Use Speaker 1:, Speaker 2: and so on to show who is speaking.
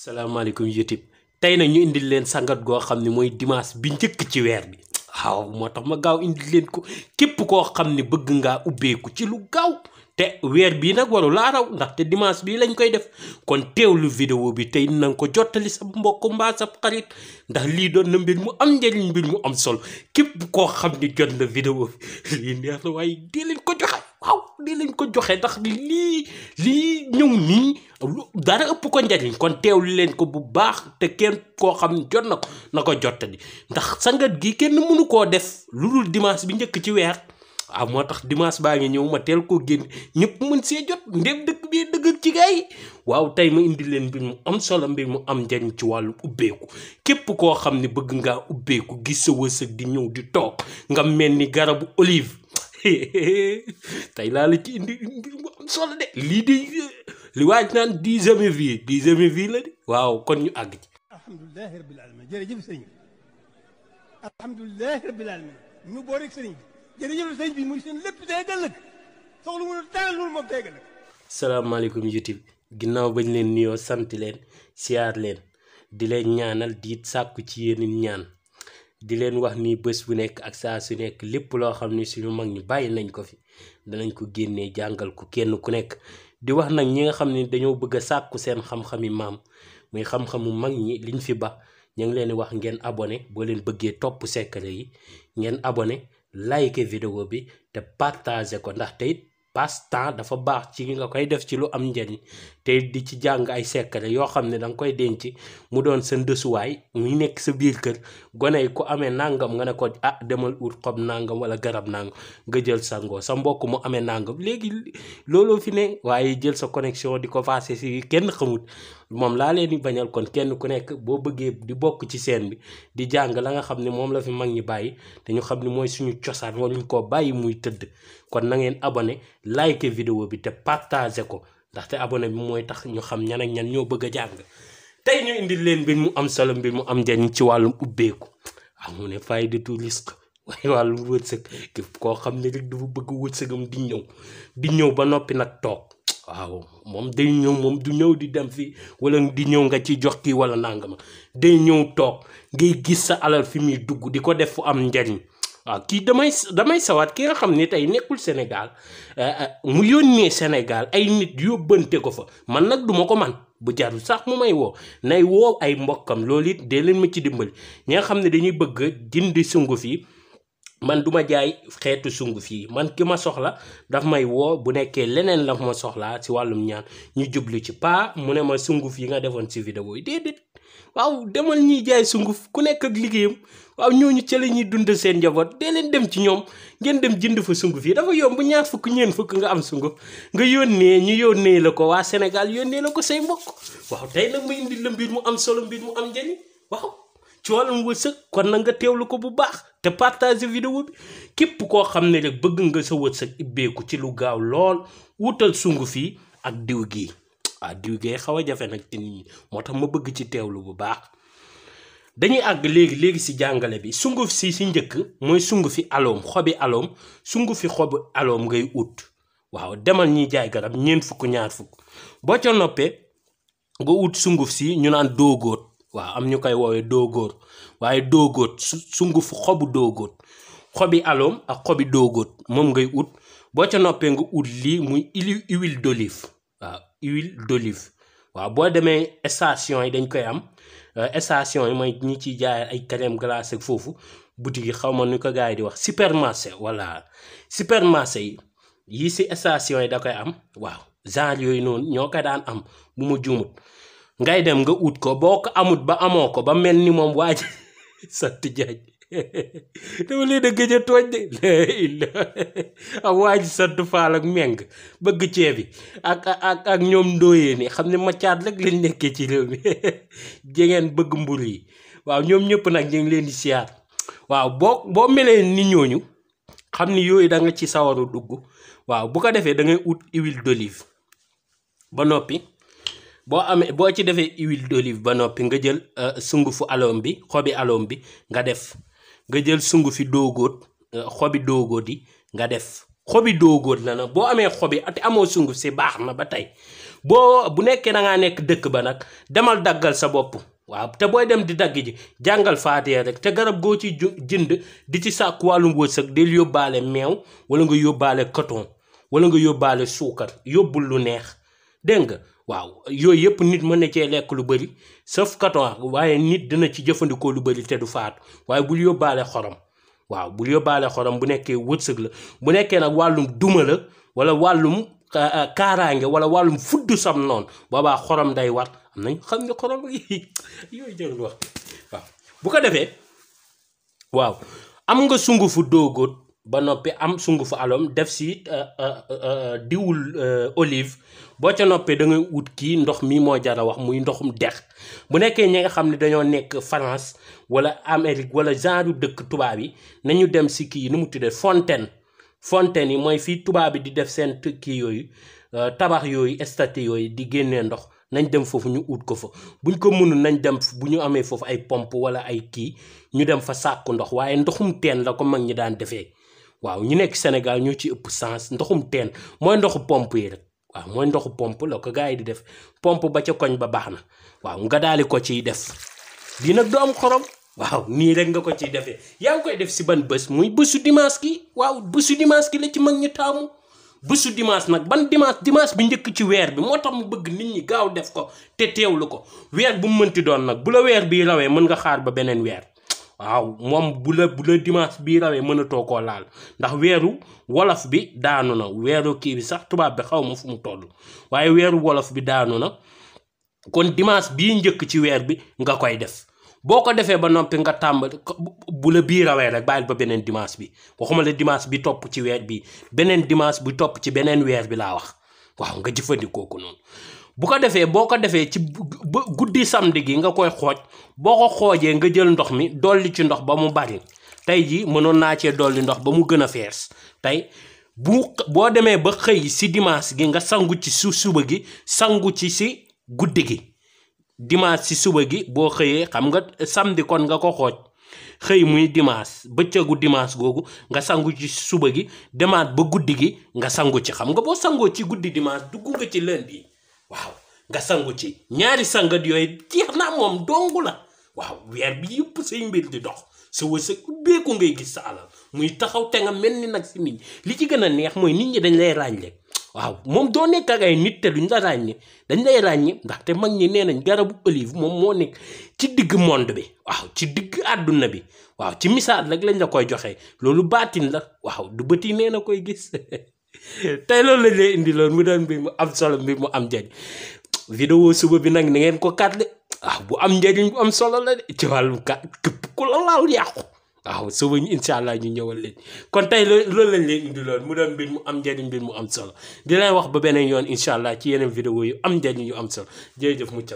Speaker 1: salaamaaleykum YouTube tey nag ñu indil leen sangat goo xam ne mooy dimanche bi njëkk ci weer bi waaw moo tax ma gaaw indil leen ko képp koo xam ne bëgg ngaa ubbeeku ci lu gaaw te weer bii nag waru laa raw ndaxte dimanche bii lañ koy def kon teewlu vidéo bi tey na nga ko jottali sa mbokk mbaa sa xarit ndax lii doon na mbir mu am njëriñ mbir mu am solo képp koo xam ne jot na vidéo bi lii neex na waaye dee leen ko joxe waaw dee leen ko joxe ndax lii ñëw nii dara ëpp ko njariñ kon teewlu leen ko bu baax te kenn koo xam ne jot na ko jottali ndax sangat gi kenn mënu koo def lu dul dimanche bi njëkk ci weer waaw moo tax dimanche baa ngi ñëw ma teel koo génn ñëpp mën see jot ndem dëkk bi dëgg ci gars yi waaw tey ma indi leen mbir mu am solo mbir mu am njariñ ci wàllu ubbeeku képp koo xam ne bëgg ngaa ubbeeku gis sa wërsëg di ñëw di toog nga mel ni garabu olive tey laa la ci indi mbir mu am solo de lii di li waaj naan 10e vie la de waaw kon ñu àgg ci.
Speaker 2: alhamdulilah rabbil alamin jërëjëf sëriñ bi alhamdulilah rabbil alamin ñu boo rek sëriñ bi jërëjëf sëriñ bi muy seen lépp tey ëllëg soxla mu dara loolu moom tey ëllëg.
Speaker 1: salaamaaleykum YouTube ginnaaw bañ leen nuyoo sant leen siyaar leen di leen ñaanal di sàkku ci yéen ñaan di leen wax ni bés bu nekk ak saa su nekk lépp loo xam ne suñu mag ñi bàyyi nañ ko fi danañ ko génnee jàngal ko kenn ku nekk. di wax nag ñi nga xam ne dañoo bëgg a sàkku seen xam-xami maam muy xam-xamu mag ñi liñ fi ba ñu ngi leen di wax ngeen abonné boo leen bëggee topp secret yi ngeen abonné like vidéo bi te partagé ko ndax tey passe-temps dafa baax ci nga koy def ci lu am njariñ te di ci jàng ay secret yoo xam ne danga koy denc mu doon sa ndësuwaay muy nekk sa biir kër gone yi ku amee nangam nga ne ko ah demal ut xob nangam wala garab nangam nga jël sangoo sa mbokk mu amee nangam léegi looloo fi ne waaye jël sa connexion di ko passé si kenn xamut moom laa leen di bañal kon kenn ku nekk boo bëggee di bokk ci scène bi di jàng la nga xam ne moom la fi mag ñi bàyyi te ñu xam ne mooy suñu cosaan waruñ koo bàyyi muy tëdd kon na ngeen abonné like vidéo bi te partagé ko ndaxte abonné bi mooy tax ñu xam ñan ak ñan ñoo bëgg a jàng tey ñu indil leen mbir mu am solo mbir mu am njariñ ci wàllum ubbeeku waaw mu ne faydatu risque waaye wàllum wërsëg képp koo xam ne rek dafa bëgg wërsëgam di ñëw ba noppi nag toog waaw moom day ñëw moom du ñëw di dem fii wala di ñëw nga ci jox kii wala nangama day ñëw toog ngay gis sa alal fi muy dugg di ko def fu am njariñ waaw kii damay sawaat ki nga xam ne tey nekkul Sénégal mu yónnee Sénégal ay nit yóbbante ko fa man nag duma ko man bu jarul sax mu may woo nay woo ay mbokkam loolu it dee leen ma ci dimbali ñi nga xam ne dañuy bëgg jëndi sunguf yi man duma jaay xeetu sunguf yi man ki ma soxla daf may woo bu nekkee leneen la ma soxlaa ci wàllum ñaan ñu jublu ci pas mu ne ma sunguf yi nga defoon ci vidéo yi déedéet waaw demal ñuy jaay sunguf ku nekk ak liggéeyam waaw ñooñu ca la ñuy dund seen njaboot dee leen dem ci ñoom ngeen dem jënd fa sunguf yi dafa yomb ñaar fukk ñeen fukk nga am sunguf nga ñu yónnee la ko waa Sénégal yónnee la ko say mbokk waaw tey nag ma indi la mbir mu am solo mbir mu am njëriñ waaw ci wàllum wërsëg kon na nga teewlu ko bu baax te partage vidéo bi képp koo xam ne rek bëgg nga sa wërsëg ibbeeku ci lu gaaw lool wutal sunguf yi ak diw gi waaw diw gee xaw a jafe nag ci nit ñi moo tax ma bëgg ci teewlu bu baax dañuy àgg léegi ci jàngale bi sunguf si njëkk mooy sungufi aloom xobi aloom sungufi xobi aloom ngay ut waaw demal ñiy jaay garab ñeent fukk ñaar fukk boo ca noppee nga ut sunguf si ñu naan doogóot waaw am ñu koy woowee doogóor waaye doogóot sungufu xobu doogóot xobi aloom ak xobi doogóot moom ngay ut boo ca noppee nga ut lii muy huile d'olive waaw huile d'olive waaw boo demee station yi dañ koy am station yi mooy ñi ciy jaay ay crème glacée ak foofu boutique yi xaw ma nu ko gars yi di wax supermarché voilà supermarché yi si station yi da koy am waaw genre yooyu noonu ñoo ko daan am bu ma juumut ngay dem nga ut ko boo ko amut ba amoo ko ba mel ni moom waa ji sant jaaj dama leen a gëj a tooj de am waa ji sant faal ak meng bëgg ceebi ak ñoom ndóoyee ni xam ne macaat rek lañ nekkee ci réew mi jegeen bëgg mbur yi waaw ñoom ñëpp nag ñu ngi leen di siyaar waaw boo melee ni ñooñu xam ni yooyu da nga ci sawaru dugg waaw bu ko defee da ngay ut huile d'olive ba noppi boo ci defee huile d'olive ba noppi nga jël sungufu aloom bi xobi aloom bi nga def nga jël sungufi doogóot xobi doogóot yi nga def xobi doogóot la nag boo amee xobi te amoo sunguf si baax na ba tey bu nekkee da ngaa nekk dëkk ba nag demal daggal sa bopp waaw te booy dem di dagg ji jàngal faatiya rek te garab goo ci jënd di ci sàkk wàllum wërsëg del yóbbaale meew wala nga yóbbaale coton wala nga yóbbaale suukar yóbbul lu neex dégg nga waaw yooyu yëpp nit mën na cee lekk lu bëri sauf coton waaye nit dina ci jëfandikoo lu bëri te du faatu waaye bul yóbbaale xorom waaw bul yóbbaale xorom bu nekkee wërsëg la bu nekkee nag wàllum duma la wala wàllum kaaraange wala wàllum fudd sam noonu boobaa xorom day war am nañ xam ne xorom yooyu jarul wax waaw bu ko defee waaw am nga sungufu dóogóot ba noppi am sungufu alom def si diwul olive boo ca noppee da ngay ut kii ndox mi moo jara wax muy ndoxum dex bu nekkee ñi nga xam ne dañoo nekk France wala Amérique wala genre dëkk tubaab yi nañu dem si kii nu mu tuddee fontaine yi mooy fii tubaab bi di def seen kii yooyu tabax yooyu statue yooyu di génnee ndox nañ dem foofu ñu ut ko fa buñ ko mënul nañ dem bu ñu amee foofu ay pompe wala ay kii ñu dem fa sàkku ndox waaye ndoxum teen la ko mag ñi daan defee waaw ñu nekk Sénégal ñoo ci ëpp sens ndoxum teen mooy ndoxu pompe yi rek waaw mooy ndoxu pompe la ko gars yi di def pompe ba ca koñ ba baax na waaw nga daali ko ciy def di nag du am xorom waaw nii rek nga ko ciy defee yaa ngi koy def si ban bés muy bésu dimanche ki waaw bésu dimanche ki la ci mag ñi taamu bésu dimanche nag ban dimanche bi njëkk ci weer bi moo tax mu bëgg nit ñi gaaw def ko te teewlu ko weer bu mu mënti doon nag bu la weer bii rawee mën nga xaar ba beneen weer waaw moom bu la dimanche bii rawee mënatoo koo laal ndax weeru wolof bi daanu na weeru kii bi sax tubaab bi xaw ma fu mu toll waaye weeru wolof bi daanu na kon dimanche bii njëkk ci weer bi nga koy def boo ko defee ba noppi nga tàmbali bu la bii rawee rek bàyyil ba beneen dimanche bi waxuma la dimanche bi topp ci weer bi beneen dimanche bi topp ci beneen weer bi laa wax waaw nga jëfandikoo ko noonu bu ko defee boo ko defee ci guddi samedi gi nga koy xooj boo ko xoojee nga jël ndox mi dolli ci ndox ba mu bari tey ji mënoon naa cee dolli ndox ba mu gën a fees tey boo demee ba xëy si dimanche gi nga sangu ci suba gi sangu ci si guddi gi dimanche si suba gi boo xëyee xam nga samedi kon nga ko xooj xëy muy dimanche bëccëgu dimanche googu nga sangu ci suba gi demaat ba guddi gi nga sangu ci xam nga boo sangoo ci guddi dimanche dugg nga ci lundi waaw nga sangu ci ñaari sangat yooyu jeex na moom dongu la waaw weer bi yëpp say mbir di dox sa wërsëg ubbeeku ngay gis sa alal muy taxaw te nga mel ni nag si nit ñi li ci gën a neex mooy nit ñi dañ lay ràññee waaw moom doo nekk ak ay nit te duñ la ràññee dañ lay ràññee ndaxte mag ñi nee nañ garabu olive moom moo nekk ci digg monde bi waaw ci digg àdduna bi waaw ci misaal rek lañ la koy joxee loolu baatin la waaw du bët yi nee na koy gis tey loolu lañ lay indi loolu mu doon mbir mu am solo mbir mu am njëriñ vidéo suba bi nag na ngeen ko kat de waaw bu am njëriñ bu am solo la de ci wàllum kat képp ku la laal yàqu waaw suba ñu incha allah ñu ñëwal leen kon tey loolu lañ leen indi loolu mu doon mbir mu am njëriñ mbir mu am solo di leen wax ba beneen yoon incha allah ci yeneen vidéo yu am njëriñ yu am solo jërëjëf mucc